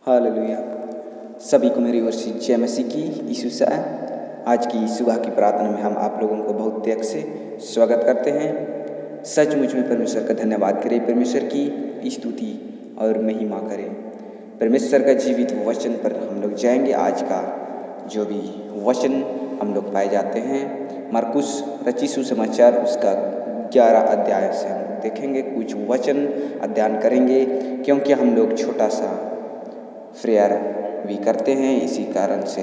Hallelujah. सभी को मेरी ओर से जय मसीह की यीशु से। आज की सुबह की प्रार्थना में हम आप लोगों को बहुत त्याग से स्वागत करते हैं। सचमुच में परमेश्वर का धन्यवाद करें, परमेश्वर की स्तुति और महिमा करें। परमेश्वर का जीवित वचन पर हम लोग जाएंगे। आज का जो भी वचन हम लोग पाए जाते हैं मरकुस रचित सुसमाचार उसका 11 अध्याय से हम लोग देखेंगे, कुछ वचन अध्ययन करेंगे, क्योंकि हम लोग छोटा सा प्रेयर भी करते हैं। इसी कारण से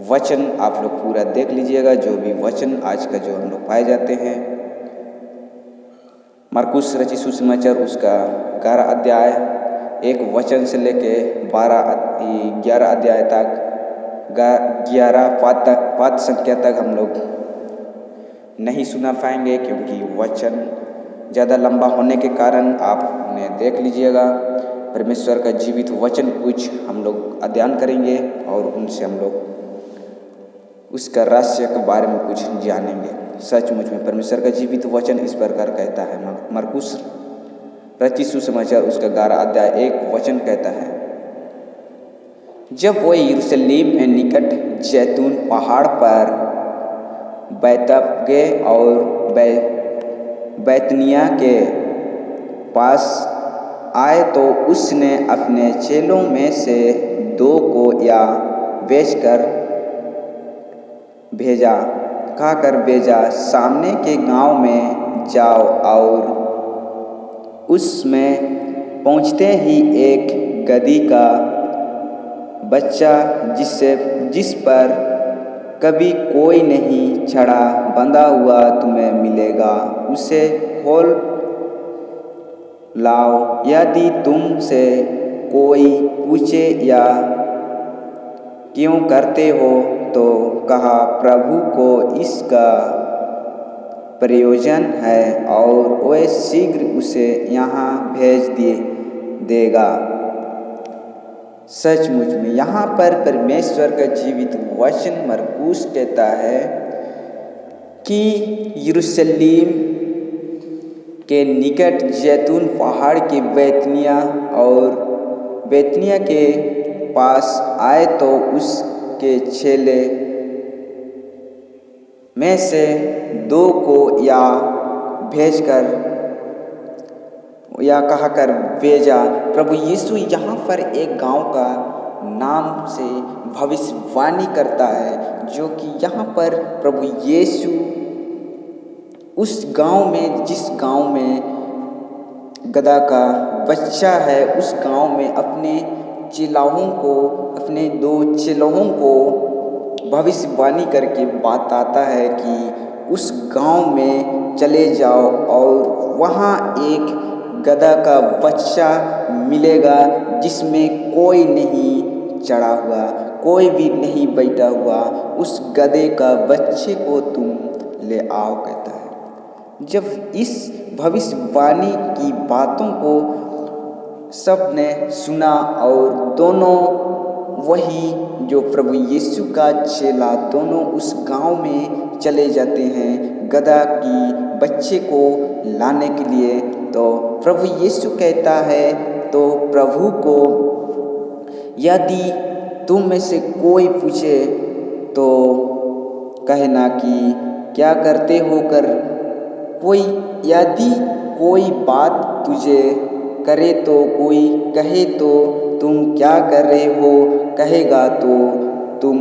वचन आप लोग पूरा देख लीजिएगा। जो भी वचन आज का जो हम लोग पाए जाते हैं मरकुस रचित सुसमाचार उसका 11 अध्याय 1 वचन से लेके 11 अध्याय तक 11 पाद संख्या तक हम लोग नहीं सुना पाएंगे, क्योंकि वचन ज़्यादा लंबा होने के कारण आप उन्हें देख लीजिएगा। परमेश्वर का जीवित वचन कुछ हम लोग अध्ययन करेंगे और उनसे हम लोग उसका रहस्य के बारे में कुछ जानेंगे। सचमुच में परमेश्वर का जीवित वचन इस प्रकार कहता है। मरकुस रचित सुसमाचार उसका 11 अध्याय 1 वचन कहता है, जब वो यरूशलेम में निकट जैतून पहाड़ पर बैतफगे और बैतनिया के पास आए तो उसने अपने चेलों में से 2 को या कहकर भेजा, सामने के गांव में जाओ और उसमें पहुंचते ही एक गदही का बच्चा जिस पर कभी कोई नहीं चढ़ा बंधा हुआ तुम्हें मिलेगा, उसे खोल लाओ। यदि तुमसे कोई पूछे या क्यों करते हो तो कहा, प्रभु को इसका प्रयोजन है और वह शीघ्र उसे यहाँ भेज देगा। सचमुच में यहाँ पर परमेश्वर का जीवित वचन मरकुस कहता है कि यरूशलेम के निकट जैतून पहाड़ के बैतनिया के पास आए तो उसके चेले में से 2 को कहकर भेजा। प्रभु यीशु यहाँ पर एक गांव का नाम से भविष्यवाणी करता है, जो कि यहाँ पर प्रभु यीशु उस गांव में, जिस गांव में गधा का बच्चा है, उस गांव में अपने 2 चेलों को भविष्यवाणी करके बताता है कि उस गांव में चले जाओ और वहाँ एक गधा का बच्चा मिलेगा जिसमें कोई नहीं चढ़ा हुआ, कोई भी नहीं बैठा हुआ। उस गधे का बच्चे को तुम ले आओ, कहता है। जब इस भविष्यवाणी की बातों को सबने सुना और दोनों, वही जो प्रभु यीशु का चेला, दोनों उस गांव में चले जाते हैं गधा की बच्चे को लाने के लिए। तो प्रभु यीशु कहता है, तो प्रभु को यदि तुम में से कोई पूछे तो कहना कि क्या करते हो कर, यदि कोई बात तुझे करे तो कोई कहे तो तुम क्या कर रहे हो, कहेगा तो तुम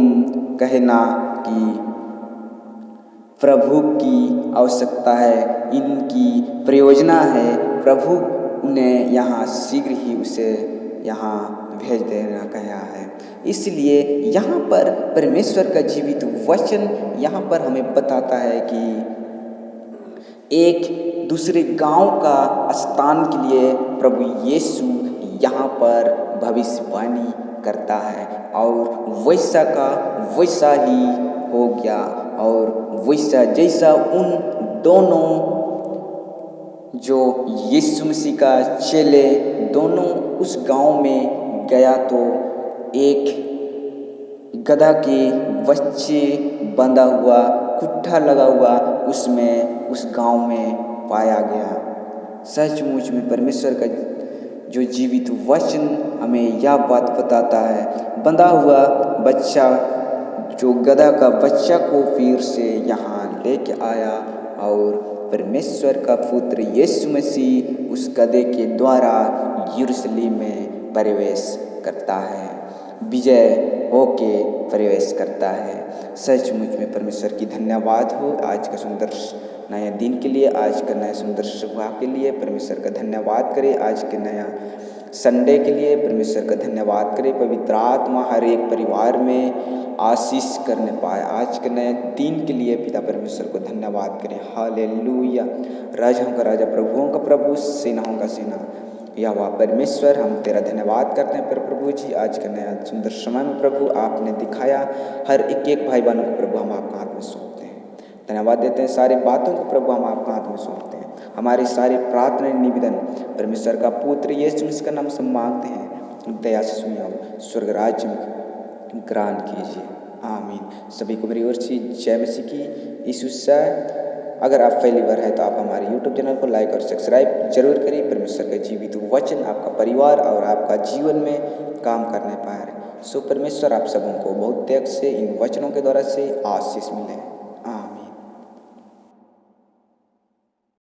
कहना कि प्रभु की आवश्यकता है, इनकी प्रयोजना है, प्रभु उन्हें यहाँ शीघ्र ही उसे यहाँ भेज देना कहा है। इसलिए यहाँ पर परमेश्वर का जीवित वचन यहाँ पर हमें बताता है कि एक दूसरे गांव का स्थान के लिए प्रभु यीशु यहाँ पर भविष्यवाणी करता है और वैसा का वैसा ही हो गया। और वैसा जैसा उन दोनों जो यीशु मसीह का चेले दोनों उस गांव में गया तो एक गधा के बच्चे बंधा हुआ, कुट्ठा लगा हुआ उसमें उस गांव में पाया गया। सचमुच में परमेश्वर का जो जीवित वचन हमें यह बात बताता है, बंधा हुआ बच्चा जो गधा का बच्चा को फिर से यहाँ लेके आया और परमेश्वर का पुत्र यीशु मसीह उस गधे के द्वारा यरूशलेम में प्रवेश करता है, विजय होके प्रवेश करता है। सचमुच में परमेश्वर की धन्यवाद हो आज का सुंदर नया दिन के लिए, आज का नया सुंदर सुबह के लिए परमेश्वर का धन्यवाद करें। आज के नया संडे के लिए परमेश्वर का धन्यवाद करें। पवित्र आत्मा हर एक परिवार में आशीष करने पाए। आज के नए दिन के लिए पिता परमेश्वर को धन्यवाद करें। हालेलुया। राजाओं का राजा, प्रभुओं का प्रभु, सेनाओं का सेना यहोवा परमेश्वर, हम तेरा धन्यवाद करते हैं। पर प्रभु जी आज का नया सुंदर समय में प्रभु आपने दिखाया, हर एक भाई बहनों को प्रभु हम आपका हाथ में सौंपते हैं। धन्यवाद देते हैं। सारी बातों को प्रभु हम आपका हाथ में सौंपते हैं। हमारी सारी प्रार्थना निवेदन परमेश्वर का पुत्र यीशु मसीह का नाम से मांगते हैं। दया से सुनिए, स्वर्ग राज्य में ग्रहण कीजिए। आमीन। सभी को मेरी ओर से जय मसीह की। यीशु से अगर आप पहली बार है तो आप हमारे YouTube चैनल को लाइक और सब्सक्राइब जरूर करिए। परमेश्वर का जीवित वचन आपका परिवार और आपका जीवन में काम करने पाए। सो परमेश्वर आप सबों को बहुत त्याग से इन वचनों के द्वारा से आशीष मिले।